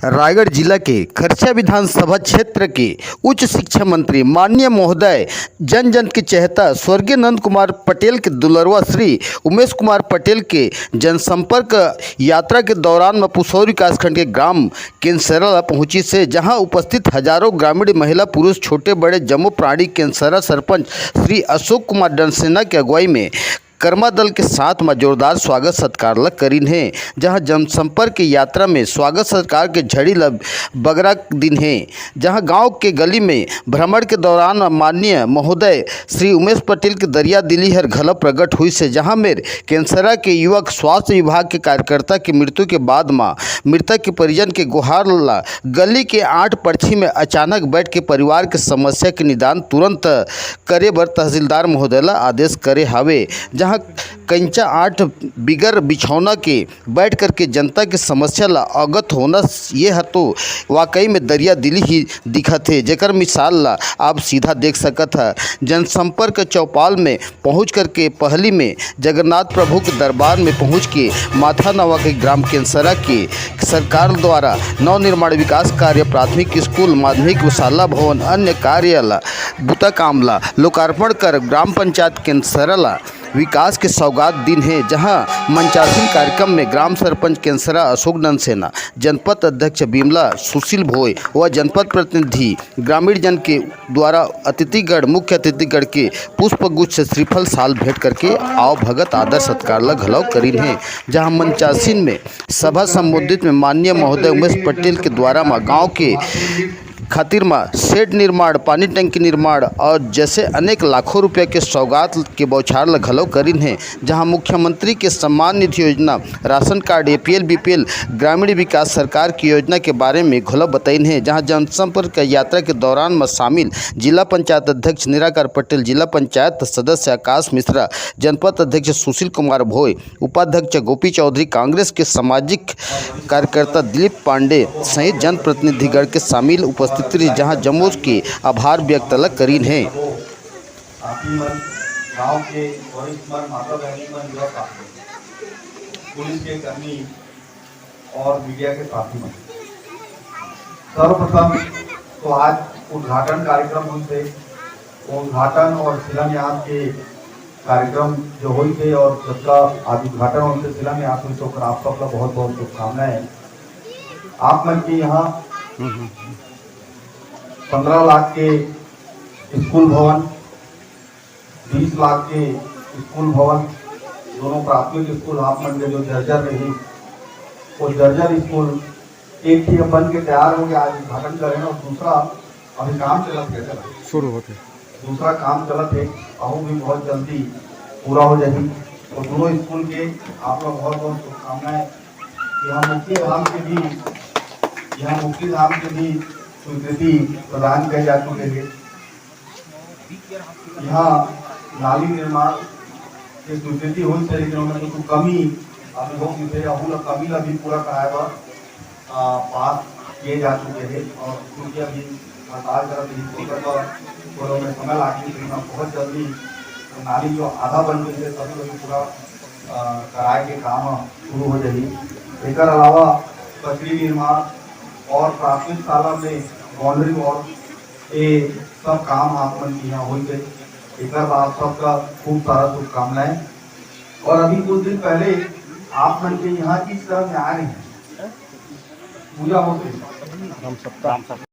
रायगढ़ जिला के खरछिया विधानसभा क्षेत्र के उच्च शिक्षा मंत्री माननीय महोदय जन जन के चहेता स्वर्गीय नंद कुमार पटेल के दुलरवा श्री उमेश कुमार पटेल के जनसंपर्क यात्रा के दौरान पुसौरी विकासखंड के ग्राम केनसरा पहुंची से जहां उपस्थित हजारों ग्रामीण महिला पुरुष छोटे बड़े जम्मू प्राणी केनसरा सरपंच श्री अशोक कुमार डनसेना की अगुवाई में कर्मा दल के साथ में जोरदार स्वागत सत्कार करीन है। जहां जनसंपर्क की यात्रा में स्वागत सत्कार के झड़ी बगरा दिन है। जहां गांव के गली में भ्रमण के दौरान माननीय महोदय श्री उमेश पटेल के दरिया दिली हर घल प्रकट हुई से जहां मेरे केनसरा के युवक स्वास्थ्य विभाग के कार्यकर्ता की मृत्यु के बाद मृतक के परिजन के गुहार ला गली के 8 पर्ची में अचानक बैठ के परिवार के समस्या के निदान तुरंत करे बर तहसीलदार महोदय ला आदेश करे हावे। जहाँ कंचा 8 बिगर बिछौना के बैठ कर के जनता की समस्या ला अवगत होना ये है तो वाकई में दरिया दिली ही दिखत है, जेकर मिसाल ला आप सीधा देख सकत है। जनसंपर्क चौपाल में पहुँच कर के पहली में जगन्नाथ प्रभु के दरबार में पहुँच के माथा नवा के ग्राम केनसरा के सरकार द्वारा नवनिर्माण विकास कार्य प्राथमिक स्कूल माध्यमिक शाला भवन अन्य कार्य बुता कामला लोकार्पण कर ग्राम पंचायत केनसरा ला विकास के सौगात दिन है। जहां मंचासीन कार्यक्रम में ग्राम सरपंच केनसरा अशोक डनसेना, जनपद अध्यक्ष बिमला सुशील भोय व जनपद प्रतिनिधि ग्रामीण जन के द्वारा अतिथिगढ़ मुख्य अतिथिगढ़ के पुष्पगुच्छ श्रीफल साल भेंट करके आओ भगत आदर सत्कार ला घलव करीन है। जहां मंचासीन में सभा संबोधित में माननीय महोदय उमेश पटेल के द्वारा गाँव के खातिर शेड निर्माण पानी टंकी निर्माण और जैसे अनेक लाखों रुपए के सौगात के बौछार घलव करीन है। जहां मुख्यमंत्री के सम्मान निधि योजना राशन कार्ड APL BPL ग्रामीण विकास सरकार की योजना के बारे में घलव बताइन है। जहां जनसंपर्क यात्रा के दौरान में शामिल जिला पंचायत अध्यक्ष निराकार पटेल, जिला पंचायत सदस्य आकाश मिश्रा, जनपद अध्यक्ष सुशील कुमार भोय, उपाध्यक्ष गोपी चौधरी, कांग्रेस के सामाजिक कार्यकर्ता दिलीप पांडे सहित जनप्रतिनिधिगण के शामिल उपस्थित जहां जम्मू के आभार व्यक्त करीन है। गांव के वरिष्ठ माता बहनी पुलिस के कर्मी और मीडिया के साथी मन, सर्वप्रथम तो आज उद्घाटन कार्यक्रम हुए, उद्घाटन और शिलान्यास के कार्यक्रम जो हुई थे और जिसका आज उद्घाटन होने से शिलान्यास हुई तो आप सबका बहुत बहुत शुभकामनाएं। आप मन की यहाँ 15 लाख के स्कूल भवन, 20 लाख के स्कूल भवन, दोनों प्राथमिक स्कूल आप मन के जो जर्जर रही वो जर्जर स्कूल एक ही बन के तैयार हो गया, आज उद्घाटन करें और दूसरा अभी काम चलत है, शुरू होते दूसरा काम चलत है और भी बहुत जल्दी पूरा हो जाएगी। और दोनों स्कूल के आप लोग बहुत बहुत शुभकामनाएं। यहाँ मुक्तिधाम के भी स्वीकृति प्रदान किए जा चुके हैं। यहाँ नाली निर्माण की स्वीकृति हुई थी लेकिन उन्होंने तो कमी अभी हो गई थे, कमी ला भी पूरा कराया पास किए जा चुके हैं और क्योंकि अभी हड़ताल कर में समय लागी लेकिन बहुत जल्दी नाली जो आधा बन गई है सभी पूरा कराए के काम शुरू हो जाएगी। एक अलावा कचरी निर्माण और प्राथमिक शाला में बाउंड्री वॉल ये सब काम आप मन यहाँ हो गए। एक आप सबका खूब सारा शुभकामनाएं। और अभी कुछ दिन पहले आप मन के यहाँ इस तरह में आ रहे हैं पूजा होते